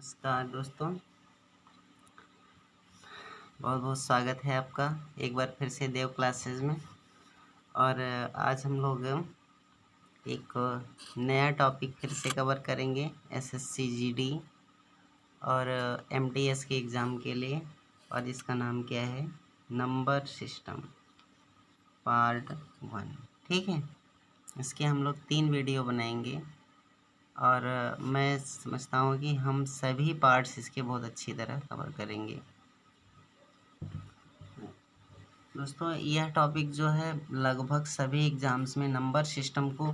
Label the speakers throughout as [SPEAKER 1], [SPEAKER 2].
[SPEAKER 1] नमस्कार दोस्तों, बहुत बहुत स्वागत है आपका एक बार फिर से देव क्लासेस में। और आज हम लोग एक नया टॉपिक फिर से कवर करेंगे एसएससी जीडी और एमटीएस के एग्ज़ाम के लिए। और इसका नाम क्या है, नंबर सिस्टम पार्ट 1। ठीक है, इसके हम लोग 3 वीडियो बनाएंगे और मैं समझता हूँ कि हम सभी पार्ट्स इसके बहुत अच्छी तरह कवर करेंगे। दोस्तों, यह टॉपिक जो है लगभग सभी एग्ज़ाम्स में नंबर सिस्टम को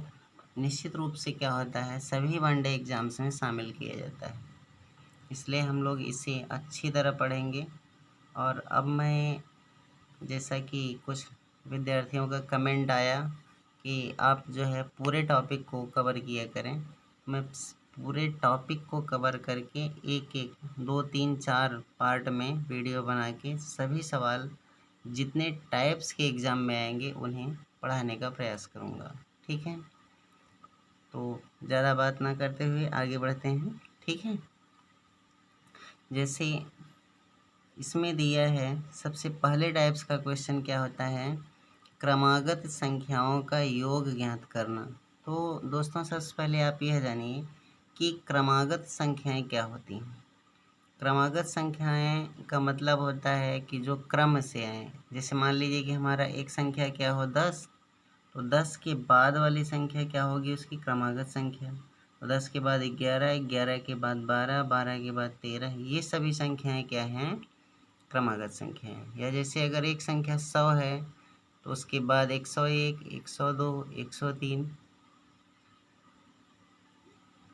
[SPEAKER 1] निश्चित रूप से क्या होता है, सभी वनडे एग्ज़ाम्स में शामिल किया जाता है, इसलिए हम लोग इसे अच्छी तरह पढ़ेंगे। और अब मैं, जैसा कि कुछ विद्यार्थियों का कमेंट आया कि आप जो है पूरे टॉपिक को कवर किया करें, मैं पूरे टॉपिक को कवर करके एक एक 2 3 4 पार्ट में वीडियो बना के सभी सवाल जितने टाइप्स के एग्ज़ाम में आएंगे उन्हें पढ़ाने का प्रयास करूँगा। ठीक है, तो ज़्यादा बात ना करते हुए आगे बढ़ते हैं। ठीक है, जैसे इसमें दिया है, सबसे पहले टाइप्स का क्वेश्चन क्या होता है, क्रमागत संख्याओं का योग ज्ञात करना। तो दोस्तों, सबसे पहले आप यह जानिए कि क्रमागत संख्याएं क्या होती हैं। क्रमागत संख्याएं का मतलब होता है कि जो क्रम से आए। जैसे मान लीजिए कि हमारा एक संख्या क्या हो 10, तो 10 के बाद वाली संख्या क्या होगी, उसकी क्रमागत संख्या। तो 10 के बाद 11, 11 के बाद 12, 12 के बाद 13, ये सभी संख्याएं क्या हैं, क्रमागत संख्याएं। या जैसे अगर एक संख्या 100 है तो उसके बाद 101, 102, 103,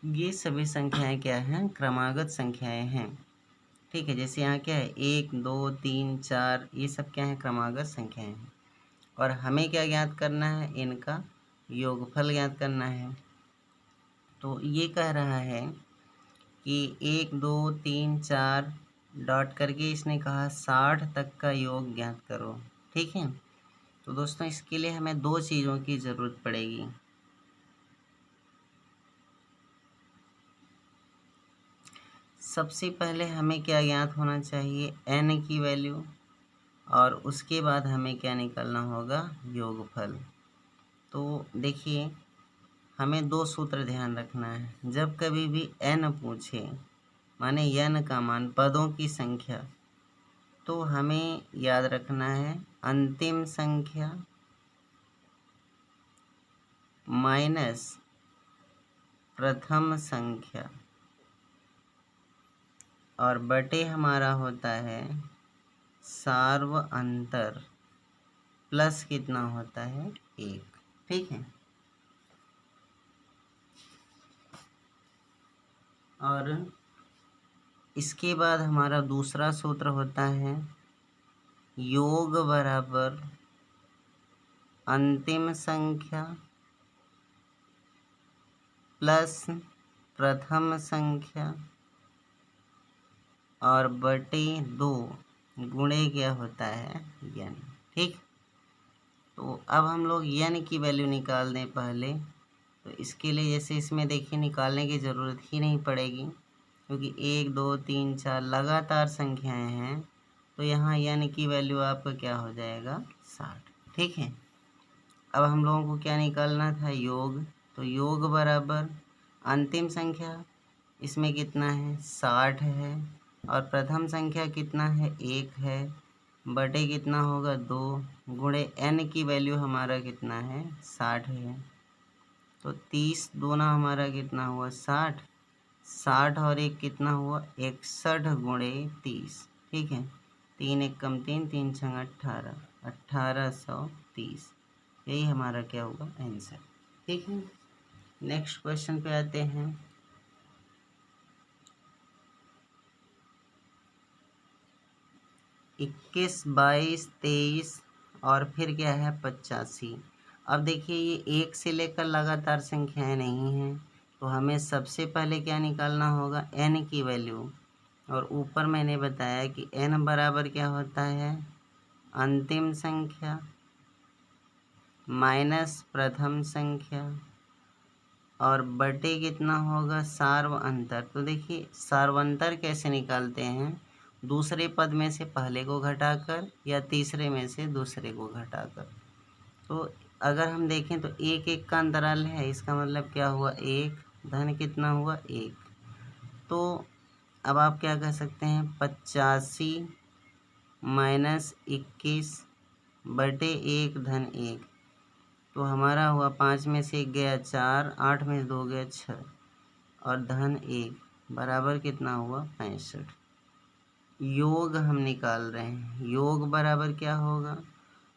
[SPEAKER 1] ये सभी संख्याएं क्या हैं, क्रमागत संख्याएं हैं। ठीक है, जैसे यहाँ क्या है 1, 2, 3, 4, ये सब क्या है, क्रमागत संख्याएं हैं। और हमें क्या ज्ञात करना है, इनका योगफल ज्ञात करना है। तो ये कह रहा है कि 1, 2, 3, 4 डॉट करके इसने कहा 60 तक का योग ज्ञात करो। ठीक है, तो दोस्तों इसके लिए हमें 2 चीज़ों की ज़रूरत पड़ेगी। सबसे पहले हमें क्या ज्ञात होना चाहिए, n की वैल्यू, और उसके बाद हमें क्या निकालना होगा, योगफल। तो देखिए, हमें 2 सूत्र ध्यान रखना है। जब कभी भी n पूछे, माने n का मान पदों की संख्या, तो हमें याद रखना है अंतिम संख्या माइनस प्रथम संख्या और बटे हमारा होता है सार्व अंतर प्लस कितना होता है, 1। ठीक है, और इसके बाद हमारा दूसरा सूत्र होता है योग बराबर अंतिम संख्या प्लस प्रथम संख्या और बटे 2 गुणे क्या होता है, n। ठीक, तो अब हम लोग n की वैल्यू निकाल दें पहले। तो इसके लिए जैसे इसमें देखिए निकालने की ज़रूरत ही नहीं पड़ेगी, क्योंकि 1, 2, 3, 4 लगातार संख्याएं हैं। तो यहाँ n की वैल्यू आपका क्या हो जाएगा, 60। ठीक है, अब हम लोगों को क्या निकालना था, योग। तो योग बराबर अंतिम संख्या, इसमें कितना है, 60 है, और प्रथम संख्या कितना है, 1 है, बटे कितना होगा, 2 गुणे n की वैल्यू हमारा कितना है, 60 है। तो 30 दूना हमारा कितना हुआ, 60, 60 और 1 कितना हुआ, 61 गुणे 30। ठीक है, 3 1 कम 3, 3 6 18, 1830, यही हमारा क्या होगा, आंसर। ठीक है, नेक्स्ट क्वेश्चन पे आते हैं। 21, 22, 23 और फिर क्या है, 85। अब देखिए ये 1 से लेकर लगातार संख्याएं नहीं हैं, तो हमें सबसे पहले क्या निकालना होगा, n की वैल्यू। और ऊपर मैंने बताया कि n बराबर क्या होता है, अंतिम संख्या माइनस प्रथम संख्या और बटे कितना होगा सार्व अंतर। तो देखिए सार्वंतर कैसे निकालते हैं, दूसरे पद में से पहले को घटाकर या तीसरे में से दूसरे को घटाकर। तो अगर हम देखें तो एक एक का अंतराल है, इसका मतलब क्या हुआ एक, धन कितना हुआ एक। तो अब आप क्या कह सकते हैं 85 माइनस 21 बटे 1 धन 1। तो हमारा हुआ 5 में से 1 गया 4, 8 में से 2 गया 6 और धन 1 बराबर कितना हुआ 65। योग हम निकाल रहे हैं, योग बराबर क्या होगा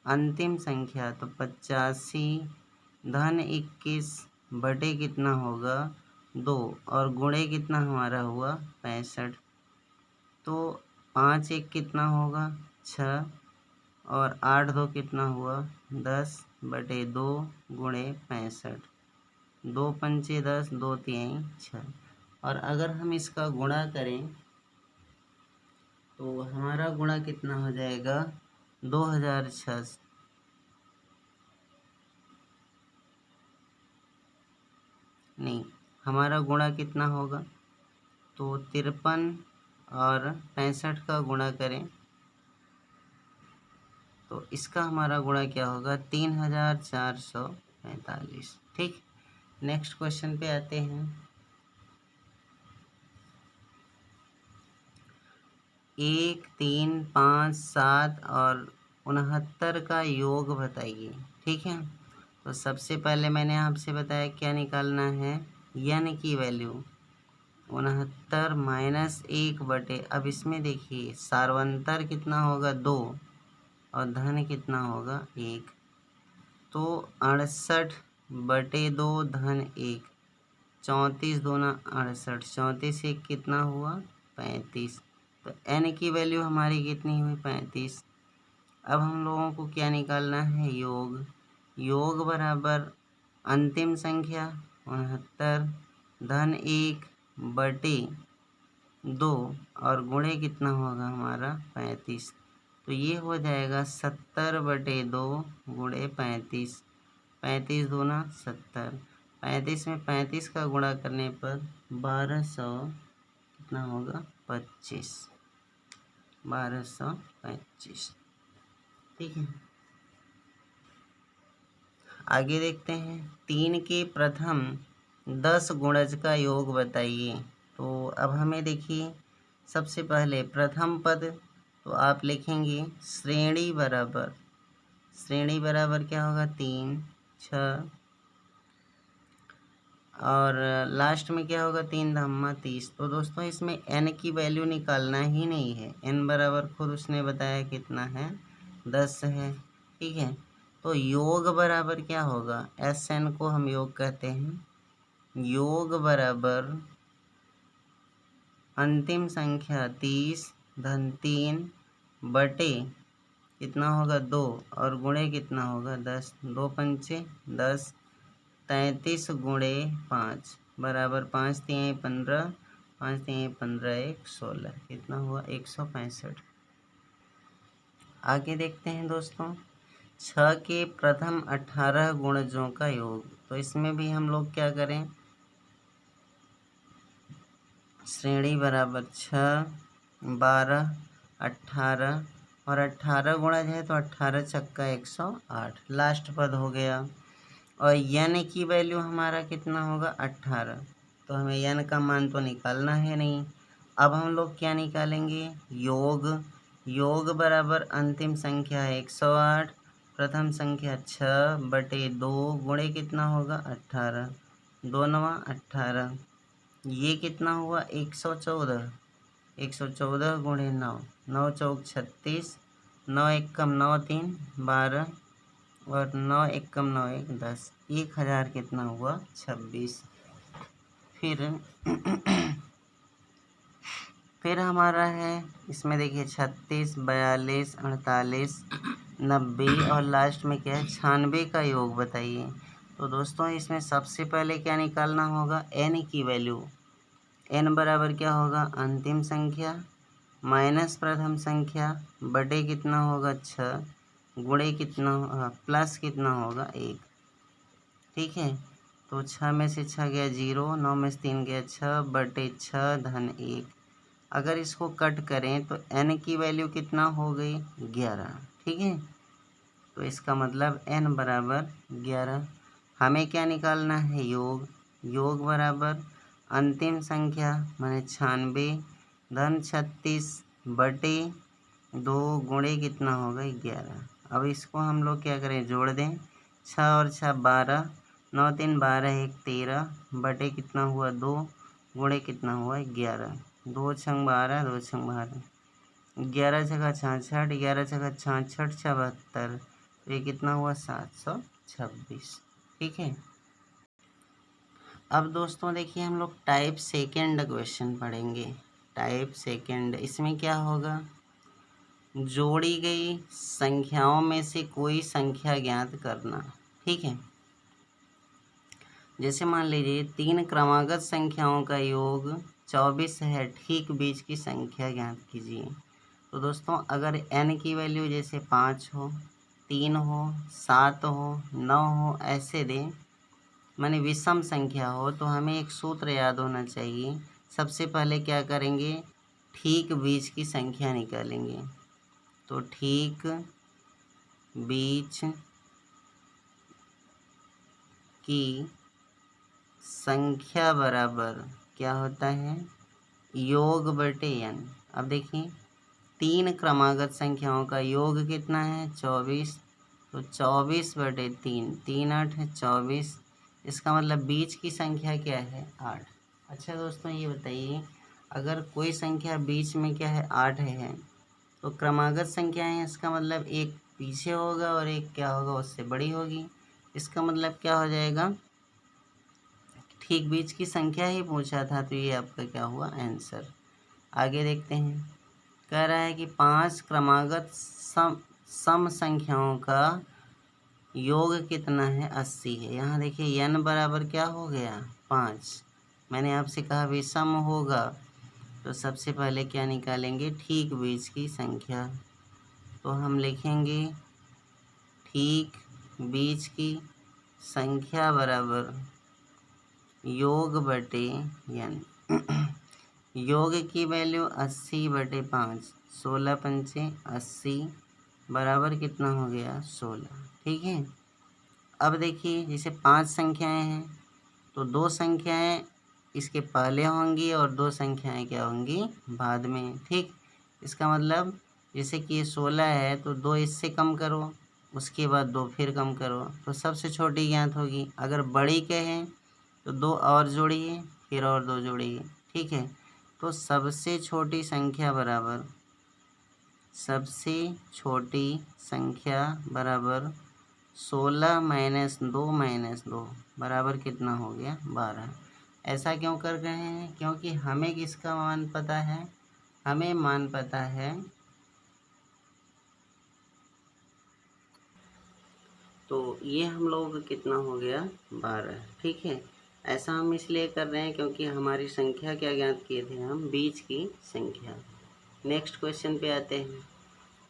[SPEAKER 1] अंतिम संख्या, तो 85 धन 21 बटे कितना होगा 2 और गुणे कितना हमारा हुआ 65। तो 5 1 कितना होगा 6 और 8 2 कितना हुआ 10 बटे 2 गुणे 65। 2 पंचे 10, 2 तिहाई 6। और अगर हम इसका गुणा करें तो हमारा गुणा कितना हो जाएगा 2006। नहीं, हमारा गुणा कितना होगा, तो 53 और 65 का गुणा करें तो इसका हमारा गुणा क्या होगा 3445। ठीक, नेक्स्ट क्वेश्चन पे आते हैं। 1 3 5 7 और 69 का योग बताइए। ठीक है, तो सबसे पहले मैंने आपसे बताया क्या निकालना है n की वैल्यू 69 माइनस 1 बटे, अब इसमें देखिए सार्वंतर कितना होगा 2 और धन कितना होगा 1। तो 68 बटे 2 धन 1, 34 दूना 68, 34 1 कितना हुआ 35। तो n की वैल्यू हमारी कितनी हुई 35। अब हम लोगों को क्या निकालना है योग, योग बराबर अंतिम संख्या 69 धन 1 बटे 2 और गुणे कितना होगा हमारा 35। तो ये हो जाएगा 70 बटे 2 गुणे 35, 35 दूना 70, 35 में 35 का गुणा करने पर 1200 कितना होगा 25, 1225। ठीक है, आगे देखते हैं 3 के प्रथम 10 गुणज का योग बताइए। तो अब हमें देखिए सबसे पहले प्रथम पद, तो आप लिखेंगे श्रेणी बराबर, श्रेणी बराबर क्या होगा 3 6 और लास्ट में क्या होगा 3 धम्मा 30। तो दोस्तों इसमें n की वैल्यू निकालना ही नहीं है, n बराबर खुद उसने बताया कितना है 10 है। ठीक है, तो योग बराबर क्या होगा, Sn को हम योग कहते हैं, योग बराबर अंतिम संख्या 30 धन 3 बटे कितना होगा 2 और गुणे कितना होगा 10, 2 पंचे 10, 33 गुणे 5 बराबर 5 तिहाई 15, 5 तिहाई 15 1 16, कितना हुआ 165। आगे देखते हैं दोस्तों 6 के प्रथम 18 गुणजों का योग। तो इसमें भी हम लोग क्या करें, श्रेणी बराबर 6 12 18 और 18 गुणज है तो 18 छक्का 108, लास्ट पद हो गया। और n की वैल्यू हमारा कितना होगा 18, तो हमें n का मान तो निकालना है नहीं। अब हम लोग क्या निकालेंगे योग, योग बराबर अंतिम संख्या है 108, प्रथम संख्या 6 बटे 2 गुणे कितना होगा 18, 2 9 18, ये कितना हुआ 114, 114 गुणे 9, 9 चौक 36, 9 एक कम 9 3 12 और 9 एक कम 9 1 10, 1000 कितना हुआ 26। फिर हमारा है इसमें देखिए 36 42 48 90 और लास्ट में क्या है 96 का योग बताइए। तो दोस्तों इसमें सबसे पहले क्या निकालना होगा n की वैल्यू, n बराबर क्या होगा अंतिम संख्या माइनस प्रथम संख्या बटे कितना होगा 6 गुणे कितना प्लस कितना होगा 1। ठीक है, तो 6 में से 6 गया 0, 9 में से 3 गया 6 बटे 6 धन 1। अगर इसको कट करें तो n की वैल्यू कितना हो गई 11। ठीक है, तो इसका मतलब n बराबर 11। हमें क्या निकालना है योग। योग बराबर अंतिम संख्या माने 96 धन 36 बटे 2 गुणे कितना होगा 11। अब इसको हम लोग क्या करें जोड़ दें। 6 और 6 12, 9 3 12 1 13 बटे कितना हुआ 2 गुणे कितना हुआ 11। 2 छंग 12, 2 छंग 12, 11 छक्का 66, 11 छक्का 66 76, तो ये कितना हुआ 726। ठीक है, अब दोस्तों देखिए हम लोग टाइप सेकेंड क्वेश्चन पढ़ेंगे। टाइप सेकेंड, इसमें क्या होगा, जोड़ी गई संख्याओं में से कोई संख्या ज्ञात करना। ठीक है, जैसे मान लीजिए 3 क्रमागत संख्याओं का योग 24 है, ठीक बीच की संख्या ज्ञात कीजिए। तो दोस्तों अगर n की वैल्यू जैसे 5 हो, 3 हो, 7 हो, 9 हो, ऐसे दें, माने विषम संख्या हो, तो हमें एक सूत्र याद होना चाहिए। सबसे पहले क्या करेंगे, ठीक बीच की संख्या निकालेंगे। तो ठीक बीच की संख्या बराबर क्या होता है योग बटे n। अब देखिए 3 क्रमागत संख्याओं का योग कितना है 24, तो 24 बटे 3, 3 8 है 24। इसका मतलब बीच की संख्या क्या है 8। अच्छा दोस्तों ये बताइए, अगर कोई संख्या बीच में क्या है 8 है, तो क्रमागत संख्या है, इसका मतलब एक पीछे होगा और एक क्या होगा उससे बड़ी होगी। इसका मतलब क्या हो जाएगा, ठीक बीच की संख्या ही पूछा था, तो ये आपका क्या हुआ आंसर। आगे देखते हैं, कह रहा है कि 5 क्रमागत सम संख्याओं का योग कितना है 80 है। यहाँ देखिए n बराबर क्या हो गया 5। मैंने आपसे कहा विषम होगा, तो सबसे पहले क्या निकालेंगे ठीक बीच की संख्या। तो हम लिखेंगे ठीक बीच की संख्या बराबर योग बटे n। योग की वैल्यू 80 बटे 5, 16 पंचे 80 बराबर कितना हो गया 16। ठीक है, अब देखिए जैसे 5 संख्याएं हैं, तो 2 संख्याएं इसके पहले होंगी और 2 संख्याएं क्या होंगी बाद में। ठीक, इसका मतलब जैसे कि ये 16 है, तो 2 इससे कम करो, उसके बाद 2 फिर कम करो, तो सबसे छोटी ज्ञात होगी। अगर बड़ी कहें तो 2 और जोड़िए, फिर और 2 जोड़िए। ठीक है, तो सबसे छोटी संख्या बराबर, सबसे छोटी संख्या बराबर 16 माइनस 2 माइनस 2 बराबर कितना हो गया 12। ऐसा क्यों कर रहे हैं, क्योंकि हमें किसका मान पता है, हमें मान पता है, तो ये हम लोग कितना हो गया 12। ठीक है, ऐसा हम इसलिए कर रहे हैं क्योंकि हमारी संख्या क्या ज्ञात किए थे हम, बीच की संख्या। नेक्स्ट क्वेश्चन पे आते हैं।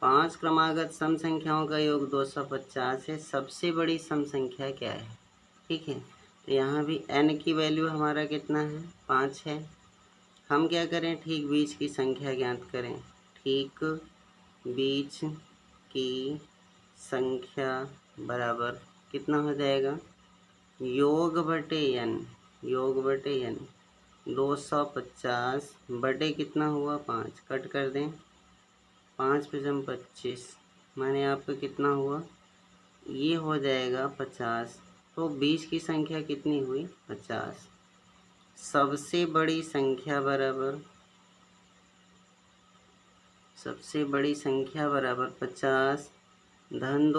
[SPEAKER 1] 5 क्रमागत सम संख्याओं का योग 250 है, सबसे बड़ी सम संख्या क्या है। ठीक है, तो यहाँ भी n की वैल्यू हमारा कितना है 5 है। हम क्या करें, ठीक बीच की संख्या ज्ञात करें। ठीक बीच की संख्या बराबर कितना हो जाएगा योग बटे n। योग बटे n 250 बटे कितना हुआ 5, कट कर दें, 5 पचम 25, माने आपका कितना हुआ, ये हो जाएगा 50। तो बीच की संख्या कितनी हुई 50। सबसे बड़ी संख्या बराबर, सबसे बड़ी संख्या बराबर 50 धन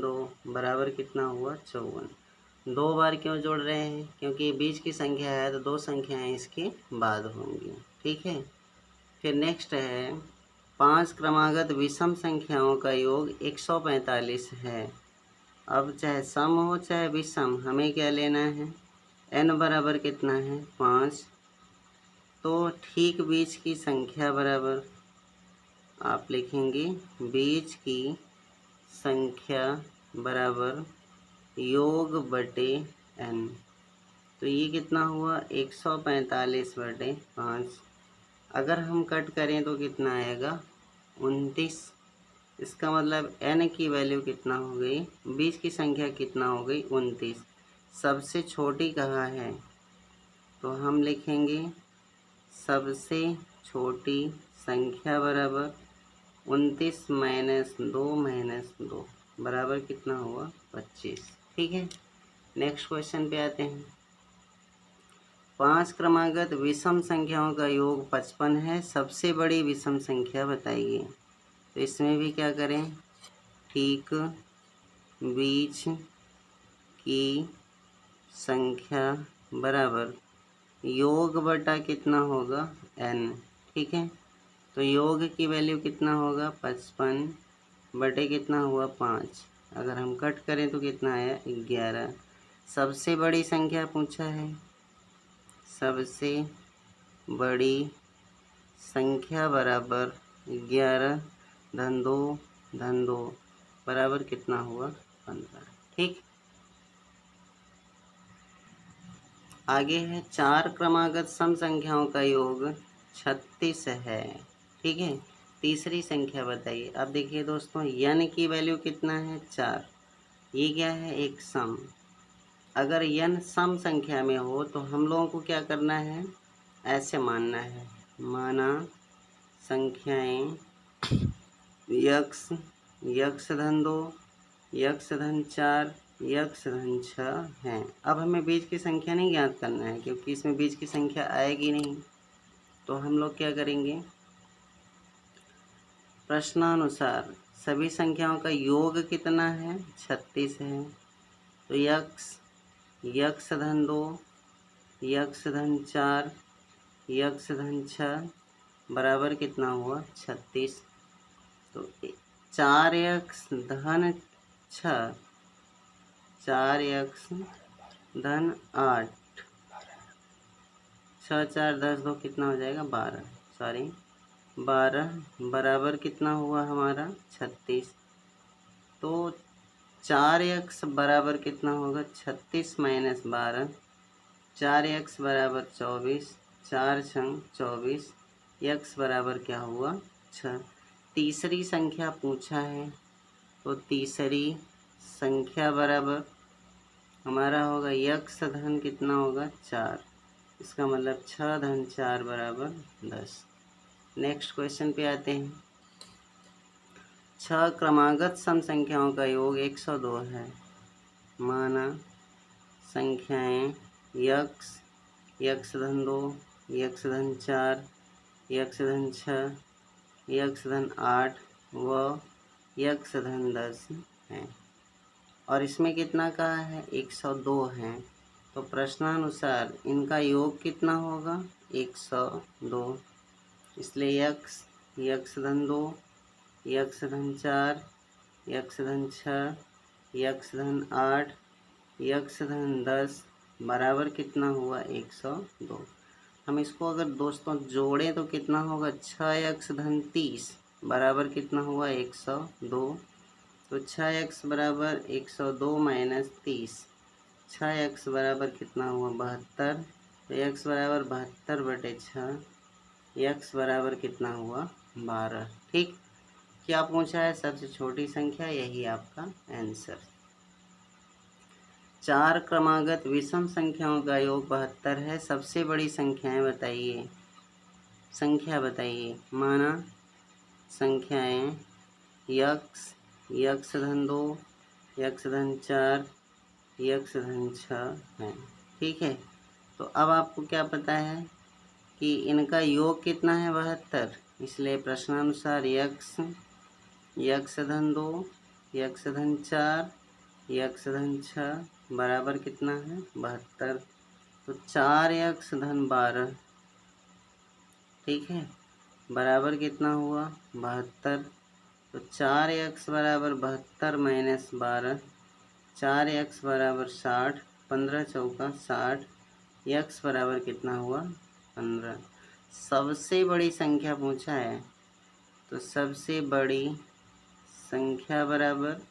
[SPEAKER 1] 2 बराबर कितना हुआ 54। 2 बार क्यों जोड़ रहे हैं, क्योंकि बीच की संख्या है तो 2 संख्याएं इसके बाद होंगी। ठीक है, फिर नेक्स्ट है 5 क्रमागत विषम संख्याओं का योग 145 है। अब चाहे सम हो चाहे विषम, हमें क्या लेना है, n बराबर कितना है 5। तो ठीक बीच की संख्या बराबर आप लिखेंगे बीच की संख्या बराबर योग बटे n। तो ये कितना हुआ 145/5। अगर हम कट करें तो कितना आएगा 29। इसका मतलब n की वैल्यू कितना हो गई, 20 की संख्या कितना हो गई 29। सबसे छोटी कहाँ है, तो हम लिखेंगे सबसे छोटी संख्या बराबर 29 -2 बराबर कितना हुआ 25। ठीक है, नेक्स्ट क्वेश्चन पे आते हैं। 5 क्रमागत विषम संख्याओं का योग 55 है, सबसे बड़ी विषम संख्या बताइए। तो इसमें भी क्या करें, ठीक बीच की संख्या बराबर योग बटा कितना होगा n। ठीक है, तो योग की वैल्यू कितना होगा 55 बटे कितना हुआ 5। अगर हम कट करें तो कितना आया 11। सबसे बड़ी संख्या पूछा है, सबसे बड़ी संख्या बराबर 11 धन 2 बराबर कितना हुआ 15। ठीक, आगे है 4 क्रमागत सम संख्याओं का योग 36 है। ठीक है, तीसरी संख्या बताइए। अब देखिए दोस्तों, n की वैल्यू कितना है 4। ये क्या है एक सम। अगर n सम संख्या में हो तो हम लोगों को क्या करना है, ऐसे मानना है, माना संख्याएं यक्ष धन 2 यक्ष धन 4 यक्ष धन 6 हैं। अब हमें बीज की संख्या नहीं ज्ञात करना है, क्योंकि इसमें बीज की संख्या आएगी नहीं। तो हम लोग क्या करेंगे, प्रश्नानुसार सभी संख्याओं का योग कितना है 36 है। तो यक्ष धन 2 यक्ष धन 4 यक्ष धन 6 बराबर कितना हुआ 36। तो 4x धन 6 4x धन 8 6 4 10 2 कितना हो जाएगा 12 बराबर कितना हुआ हमारा 36। तो 4x बराबर कितना होगा 36 - 12, 4x बराबर 24, 4 छंग 24, x बराबर क्या हुआ 6। तीसरी संख्या पूछा है, तो तीसरी संख्या बराबर हमारा होगा यक्ष धन कितना होगा 4। इसका मतलब 6 धन 4 बराबर 10। नेक्स्ट क्वेश्चन पे आते हैं। 6 क्रमागत सम संख्याओं का योग 102 है। माना संख्याएं यक्ष धन 2 यक्ष धन 4 यक्ष धन 6 यक्ष धन 8 व यक्ष धन 10 हैं, और इसमें कितना कहा है 102 हैं। तो प्रश्नानुसार इनका योग कितना होगा 102। इसलिए यक्ष धन 2 यक्ष धन 4 यक्ष धन 6 यक्ष धन 8 यक्ष धन 10 बराबर कितना हुआ 102। हम इसको अगर दोस्तों जोड़ें तो कितना होगा 6x धन 30 बराबर कितना हुआ 102। तो 6x बराबर 102 - 30, 6x बराबर कितना हुआ 72। तो x बराबर 72 बटे 6, x बराबर कितना हुआ 12। ठीक, क्या पूछा है सबसे छोटी संख्या, यही आपका आंसर। 4 क्रमागत विषम संख्याओं का योग 72 है, सबसे बड़ी संख्याएं बताइए। संख्या बताइए, माना संख्याएं यक्ष धन 2 यक्ष धन 4 यक्ष धन 6 हैं। ठीक है, तो अब आपको क्या पता है कि इनका योग कितना है 72। इसलिए प्रश्नानुसार यक्ष धन 2 यक्ष धन 4 यक्ष धन 6 बराबर कितना है 72। तो 4x धन 12, ठीक है, बराबर कितना हुआ 72। तो 4x बराबर 72 - 12, 4x बराबर 60, 15 चौका 60, x बराबर कितना हुआ 15। सबसे बड़ी संख्या पूछा है, तो सबसे बड़ी संख्या बराबर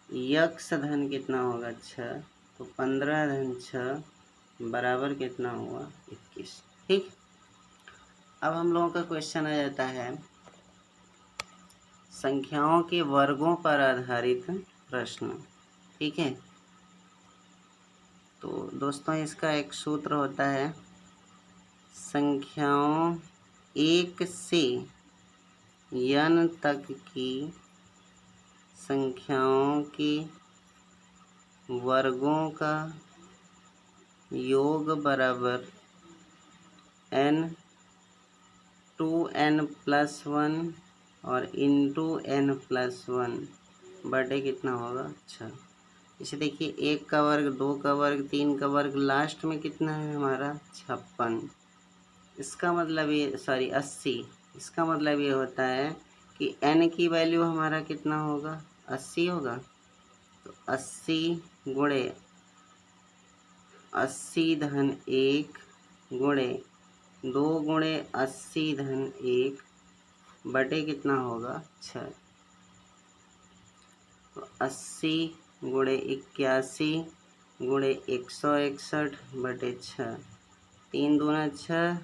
[SPEAKER 1] यक्ष धन कितना होगा 6 तो 15 धन 6 बराबर कितना हुआ 21। ठीक, अब हम लोगों का क्वेश्चन आ जाता है संख्याओं के वर्गों पर आधारित प्रश्न। ठीक है, तो दोस्तों इसका एक सूत्र होता है संख्याओं 1 से n तक की संख्याओं के वर्गों का योग बराबर n 2n+1 और इंटू n+1 बटे कितना होगा 6। इसे देखिए 1 का वर्ग, 2 का वर्ग, 3 का वर्ग, लास्ट में कितना है हमारा 56। इसका मतलब ये 80। इसका मतलब ये होता है कि n की वैल्यू हमारा कितना होगा 80 होगा। तो 80 गुणे 80 धन 1 गुणे 2 गुणे 80 धन 1 बटे कितना होगा 6। तो 80 गुणे 81 गुणे 161 बटे 6, 3 दूना 6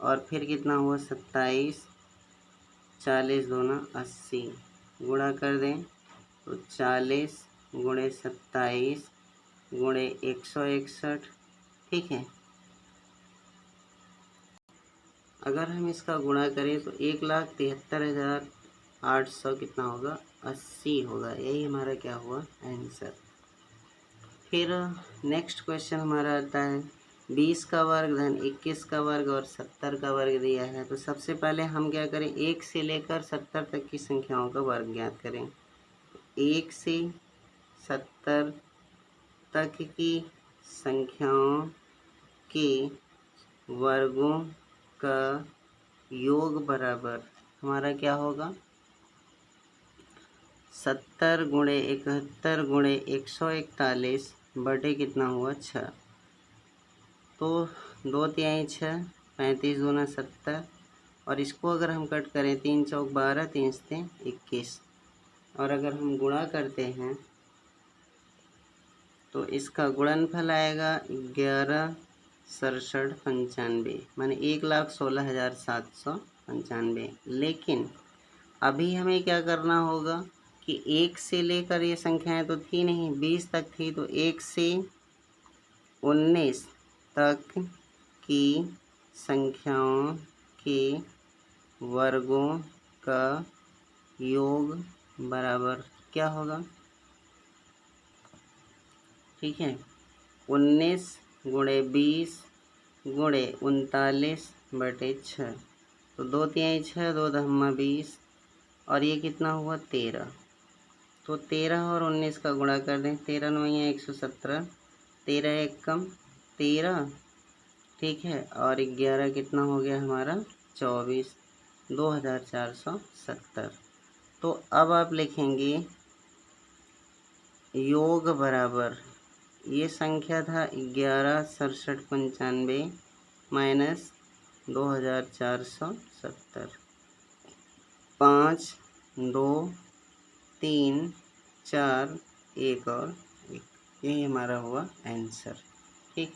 [SPEAKER 1] और फिर कितना हुआ 27, 40 दूना 80 गुणा कर दें तो 40 गुणे 27 गुणे 161। ठीक है, अगर हम इसका गुणा करें तो 1,73,800 कितना होगा 80 होगा। यही हमारा क्या हुआ आंसर। फिर नेक्स्ट क्वेश्चन हमारा आता है 20 का वर्ग धन 21 का वर्ग और 70 का वर्ग दिया है। तो सबसे पहले हम क्या करें 1 से लेकर 70 तक की संख्याओं का वर्ग ज्ञात करें। 1 से 70 तक की संख्याओं के वर्गों का योग बराबर हमारा क्या होगा 70 गुणे 71 गुणे 141 बटे कितना हुआ 6। तो 2 तिहाई 6, 35 दूना 70 और इसको अगर हम कट करें 3 चौक 12, 3 सते 21 और अगर हम गुणा करते हैं तो इसका गुणनफल आएगा 11 67 95 माने 1,16,795। लेकिन अभी हमें क्या करना होगा कि 1 से लेकर ये संख्याएं तो थी नहीं 20 तक थी, तो 1 से 19 तक की संख्याओं के वर्गों का योग बराबर क्या होगा। ठीक है, 19 गुणे 20 गुणे 39 बटे 6। तो 2 तिहाई 6, 2 दहम्मा 20 और ये कितना हुआ 13। तो 13 और 19 का गुणा कर दें 13 9 117, 13 एक कम 13। ठीक है, और 11 कितना हो गया हमारा 24, 2470। तो अब आप लिखेंगे योग बराबर ये संख्या था 11 67 95 माइनस 2470, 5 2 3 4 1 और 1, यही हमारा हुआ आंसर। ठीक।